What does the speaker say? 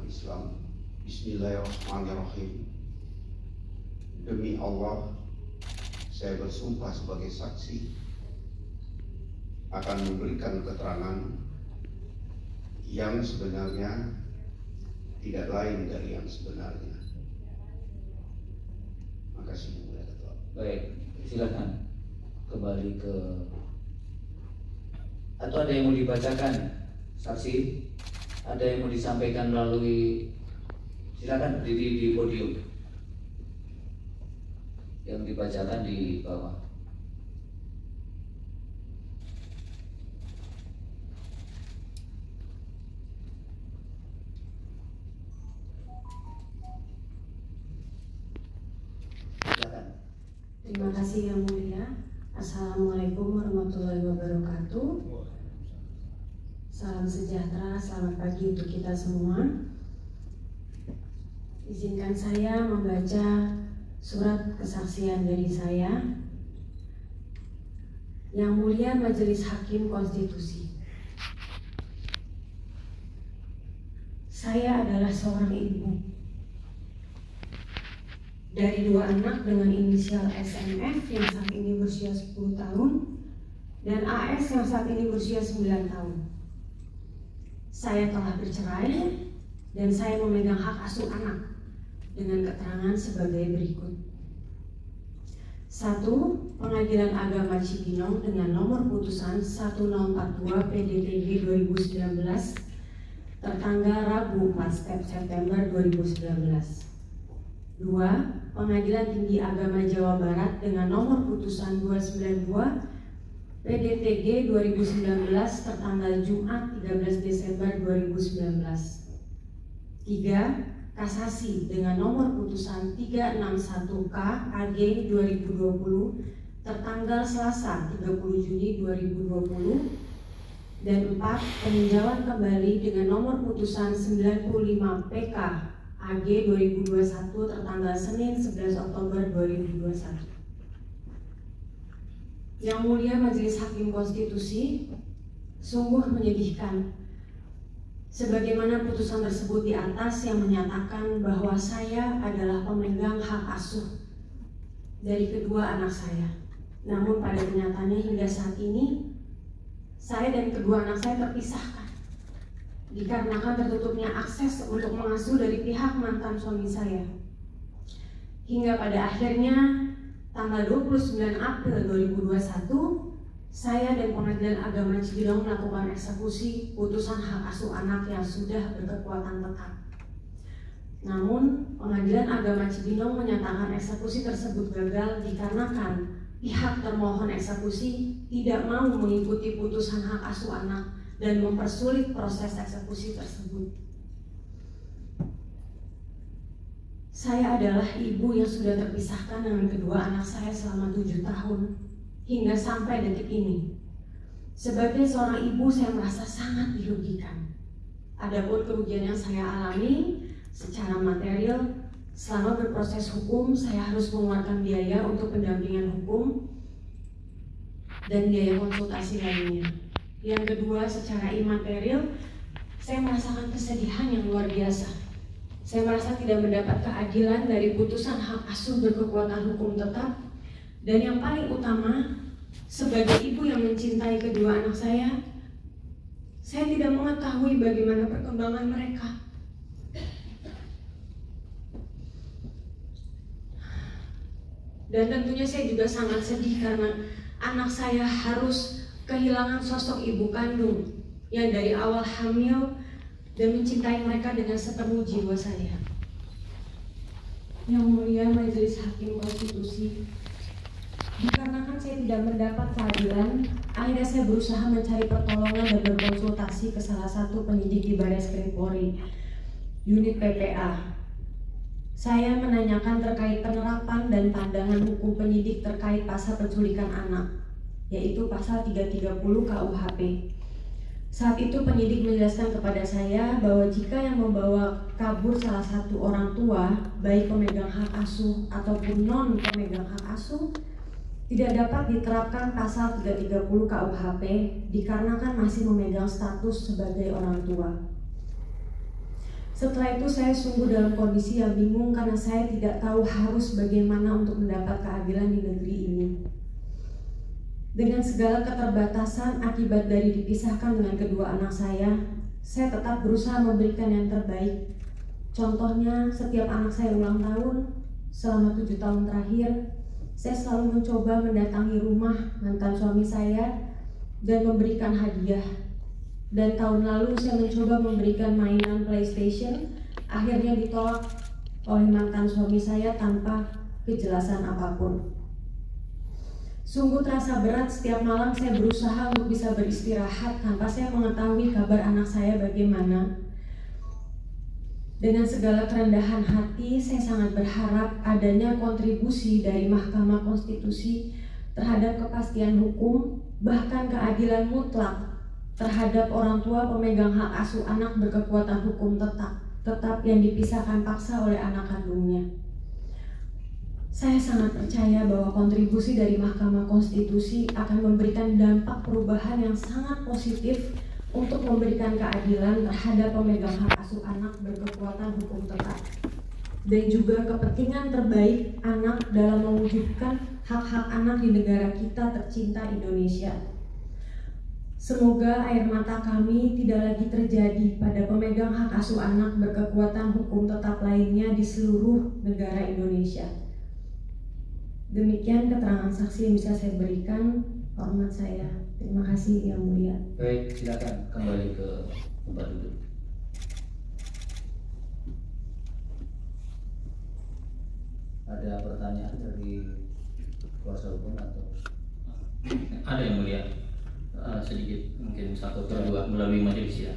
Islam. Bismillahirrahmanirrahim. Demi Allah, saya bersumpah sebagai saksi akan memberikan keterangan yang sebenarnya tidak lain dari yang sebenarnya. Makasih Yang Mulia Ketua. Baik, silakan kembali ke, atau ada yang mau dibacakan saksi, ada yang mau disampaikan melalui, silakan berdiri di podium. Yang dibacakan di bawah. Terima kasih Yang Mulia. Assalamualaikum warahmatullahi wabarakatuh. Salam sejahtera, selamat pagi untuk kita semua. Izinkan saya membaca surat kesaksian dari saya. Yang Mulia Majelis Hakim Konstitusi, saya adalah seorang ibu dari 2 anak dengan inisial SMF yang saat ini berusia 10 tahun dan AS yang saat ini berusia 9 tahun. Saya telah bercerai dan saya memegang hak asuh anak dengan keterangan sebagai berikut. 1. Pengadilan Agama Cibinong dengan nomor putusan 1042 PDTG 2019 tertanggal Rabu 4 September 2019. 2. Pengadilan Tinggi Agama Jawa Barat dengan nomor putusan 292 PDTG 2019 tertanggal Jumat 13 Desember 2019. 3. Kasasi dengan nomor putusan 361K AG 2020 tertanggal Selasa 30 Juni 2020. Dan 4. Peninjauan kembali dengan nomor putusan 95 PK AG 2021 tertanggal Senin 11 Oktober 2021. Yang Mulia Majelis Hakim Konstitusi, sungguh menyedihkan sebagaimana putusan tersebut di atas yang menyatakan bahwa saya adalah pemegang hak asuh dari kedua anak saya. Namun pada kenyataannya hingga saat ini saya dan kedua anak saya terpisahkan dikarenakan tertutupnya akses untuk mengasuh dari pihak mantan suami saya. Hingga pada akhirnya tanggal 29 April 2021, saya dan Pengadilan Agama Cibinong melakukan eksekusi putusan hak asuh anak yang sudah berkekuatan tetap. Namun, Pengadilan Agama Cibinong menyatakan eksekusi tersebut gagal dikarenakan pihak termohon eksekusi tidak mau mengikuti putusan hak asuh anak dan mempersulit proses eksekusi tersebut. Saya adalah ibu yang sudah terpisahkan dengan kedua anak saya selama 7 tahun hingga sampai detik ini. Sebagai seorang ibu, saya merasa sangat dirugikan. Adapun kerugian yang saya alami secara material, selama berproses hukum saya harus mengeluarkan biaya untuk pendampingan hukum dan biaya konsultasi lainnya. Yang kedua, secara imaterial, saya merasakan kesedihan yang luar biasa. Saya merasa tidak mendapat keadilan dari putusan hak asuh berkekuatan hukum tetap. Dan yang paling utama, sebagai ibu yang mencintai kedua anak saya tidak mengetahui bagaimana perkembangan mereka. Dan tentunya saya juga sangat sedih karena anak saya harus kehilangan sosok ibu kandung yang dari awal hamil dan mencintai mereka dengan sepenuh jiwa saya. Yang Mulia Majelis Hakim Konstitusi, dikarenakan saya tidak mendapat keadilan, akhirnya saya berusaha mencari pertolongan dan berkonsultasi ke salah satu penyidik di Barreskrim Polri, unit PPA. Saya menanyakan terkait penerapan dan pandangan hukum penyidik terkait pasal penculikan anak, yaitu pasal 330 KUHP. Saat itu penyidik menjelaskan kepada saya bahwa jika yang membawa kabur salah satu orang tua, baik pemegang hak asuh ataupun non pemegang hak asuh, tidak dapat diterapkan pasal 330 KUHP dikarenakan masih memegang status sebagai orang tua. Setelah itu saya sungguh dalam kondisi yang bingung karena saya tidak tahu harus bagaimana untuk mendapat keadilan di negeri ini. Dengan segala keterbatasan akibat dari dipisahkan dengan kedua anak saya tetap berusaha memberikan yang terbaik. Contohnya, setiap anak saya ulang tahun, selama 7 tahun terakhir, saya selalu mencoba mendatangi rumah mantan suami saya dan memberikan hadiah. Dan tahun lalu saya mencoba memberikan mainan PlayStation, akhirnya ditolak oleh mantan suami saya tanpa kejelasan apapun. Sungguh terasa berat setiap malam saya berusaha untuk bisa beristirahat tanpa saya mengetahui kabar anak saya bagaimana. Dengan segala kerendahan hati, saya sangat berharap adanya kontribusi dari Mahkamah Konstitusi terhadap kepastian hukum, bahkan keadilan mutlak terhadap orang tua pemegang hak asuh anak berkekuatan hukum tetap yang dipisahkan paksa oleh anak kandungnya. Saya sangat percaya bahwa kontribusi dari Mahkamah Konstitusi akan memberikan dampak perubahan yang sangat positif untuk memberikan keadilan terhadap pemegang hak asuh anak berkekuatan hukum tetap dan juga kepentingan terbaik anak dalam mewujudkan hak-hak anak di negara kita tercinta Indonesia. Semoga air mata kami tidak lagi terjadi pada pemegang hak asuh anak berkekuatan hukum tetap lainnya di seluruh negara Indonesia. Demikian keterangan saksi yang bisa saya berikan. Hormat saya. Terima kasih Yang Mulia. Baik, silakan kembali ke tempat duduk. Ada pertanyaan dari kuasa hukum atau? Ada Yang Mulia, sedikit mungkin 1 atau 2 melalui majelis ya.